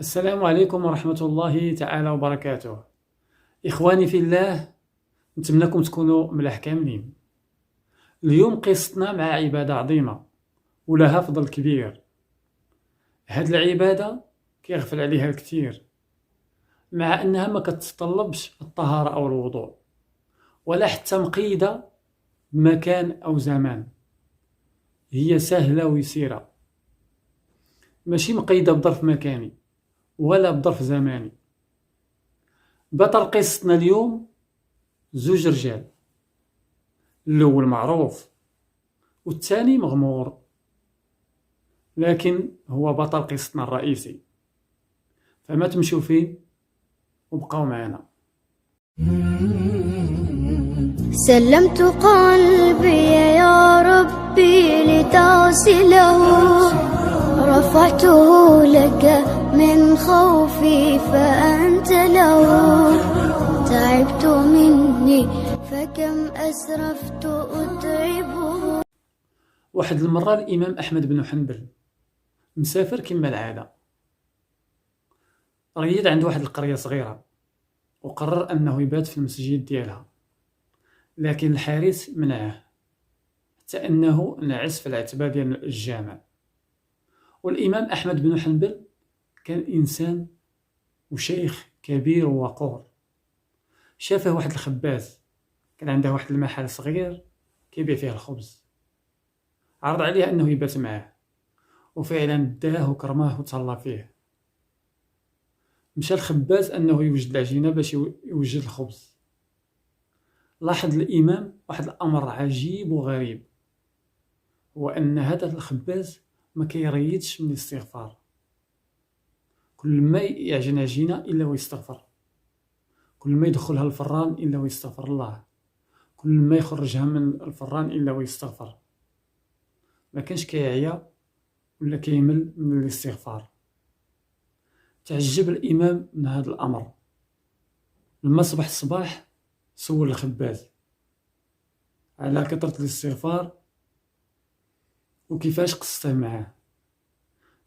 السلام عليكم ورحمة الله تعالى وبركاته. إخواني في الله، نتمنىكم تكونوا ملاح كاملين. اليوم قصتنا مع عبادة عظيمة ولها فضل كبير. هاد العبادة كيغفل عليها الكثير، مع أنها ما كتطلبش الطهارة أو الوضوء ولا حتى مقيدة بمكان أو زمان. هي سهلة ويسيرة، ماشي مقيدة بظرف مكاني ولا بظرف زماني. بطل قصتنا اليوم زوج رجال، الأول معروف والثاني مغمور، لكن هو بطل قصتنا الرئيسي. فما تمشوا فيه وبقاو معنا. سلمت قلبي يا ربي لتغسله، رفعته لك من خوفي فأنت له، تعبت مني فكم أسرفت أتعبه. واحد المرة الإمام أحمد بن حنبل مسافر كما العادة، ريد عند واحد القرية صغيرة وقرر أنه يبات في المسجد ديالها، لكن الحارس منعه حتى أنه نعس في العتبة ديال الجامع. والإمام أحمد بن حنبل كان إنسان وشيخ كبير ووقور. شافه واحد الخباز كان عنده واحد المحل صغير كيبيع فيه الخبز، عرض عليه أنه يبات معه، وفعلا داه وكرماه وتهلا فيه. مشى الخباز أنه يوجد العجينة باش يوجد الخبز. لاحظ الإمام واحد الأمر عجيب وغريب، هو أن هذا الخباز ما كيريدش من الاستغفار. كل ما يعجن عجينة إلا ويستغفر، كل ما يدخلها الفران إلا ويستغفر الله، كل ما يخرجها من الفران إلا ويستغفر. ما كانش كيعيا ولا كيمل من الاستغفار. تعجب الإمام من هذا الأمر. لما صبح الصباح سول الخباز على كثرة الاستغفار وكيفاش قصته معاه.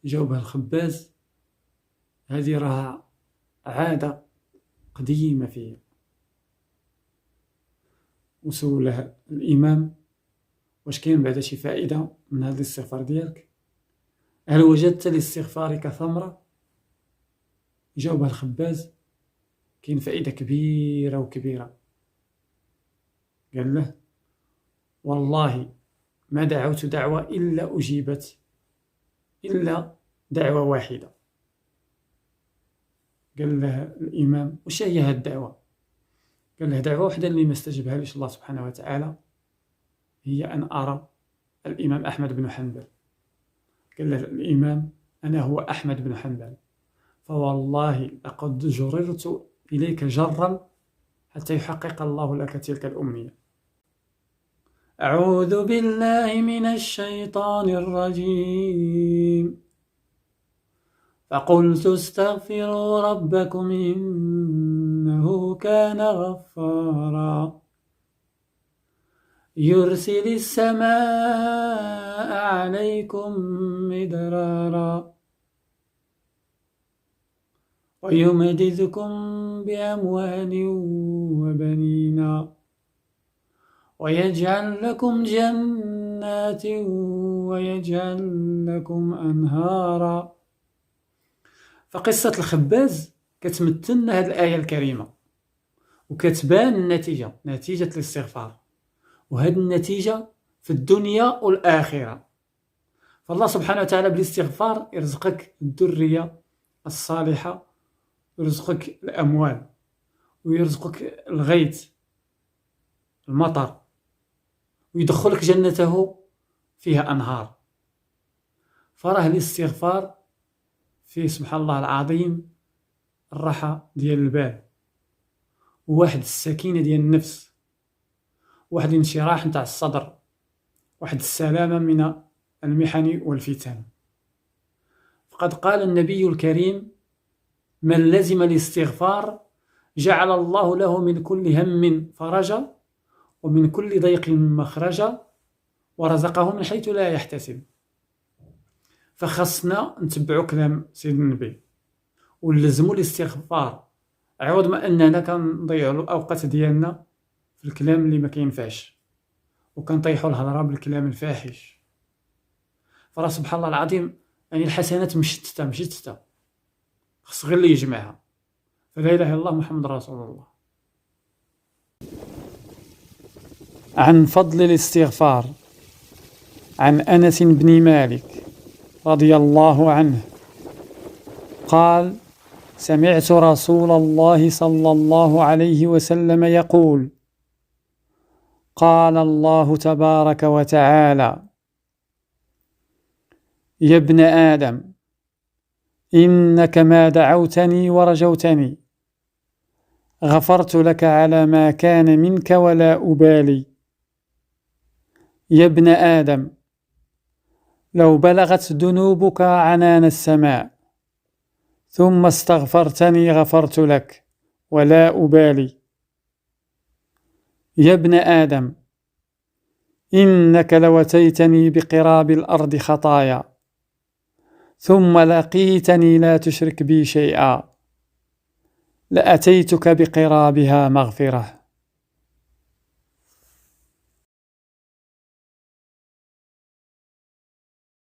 جاوبه الخباز: هذه راها عادة قديمة فيا. وسوله الإمام: واش كاين بعدا شي فائدة من هذا الاستغفار ديالك؟ هل وجدت لاستغفارك ثمرة؟ جاوبه الخباز: كاين فائدة كبيرة وكبيرة. قال له: والله ما دعوت دعوة إلا أجيبت إلا دعوة واحدة. قال له الإمام: وش هي هاد الدعوة؟ قال له: دعوة واحدة اللي ما استجبها ليش الله سبحانه وتعالى، هي أن أرى الإمام أحمد بن حنبل. قال له الإمام: أنا هو أحمد بن حنبل، فوالله لقد جررت إليك جرا حتى يحقق الله لك تلك الأمنية. أعوذ بالله من الشيطان الرجيم. فقلت استغفروا ربكم إنه كان غفارا، يرسل السماء عليكم مدرارا، ويمددكم بأموال وبنين، ويجعل لكم جنات ويجعل لكم أنهارا. فقصة الخباز كتمثلنا هذه الآية الكريمة، وكتبان النتيجة، نتيجة الاستغفار، وهذه النتيجة في الدنيا والآخرة. فالله سبحانه وتعالى بالاستغفار يرزقك الذرية الصالحة، يرزقك الأموال، ويرزقك الغيث المطر، ويدخلك جنته فيها أنهار. فراه الاستغفار فيه سبحان الله العظيم الراحة ديال البال، وواحد السكينة ديال النفس، واحد الانشراح نتاع الصدر، واحد السلامة من المحن والفتن. فقد قال النبي الكريم: من لزم الاستغفار جعل الله له من كل هم فرجا ومن كل ضيق مخرجا ورزقه من حيث لا يحتسب. فخصنا نتبعوا كلام سيد النبي ونلزموا الاستغفار، عوض ما اننا كنضيعوا الاوقات ديالنا في الكلام اللي ما كينفعش وكنطيحوا الهضره بالكلام الفاحش. فراه سبحان الله العظيم يعني الحسنات مشتته، خص غير اللي يجمعها. فلا اله الا الله محمد رسول الله. عن فضل الاستغفار، عن أنس بن مالك رضي الله عنه قال: سمعت رسول الله صلى الله عليه وسلم يقول: قال الله تبارك وتعالى: يا ابن آدم، إنك ما دعوتني ورجوتني غفرت لك على ما كان منك ولا أبالي. يا ابن آدم، لو بلغت ذنوبك عنان السماء ثم استغفرتني غفرت لك ولا أبالي. يا ابن آدم، إنك لو أتيتني بقراب الأرض خطايا ثم لقيتني لا تشرك بي شيئا لأتيتك بقرابها مغفرة.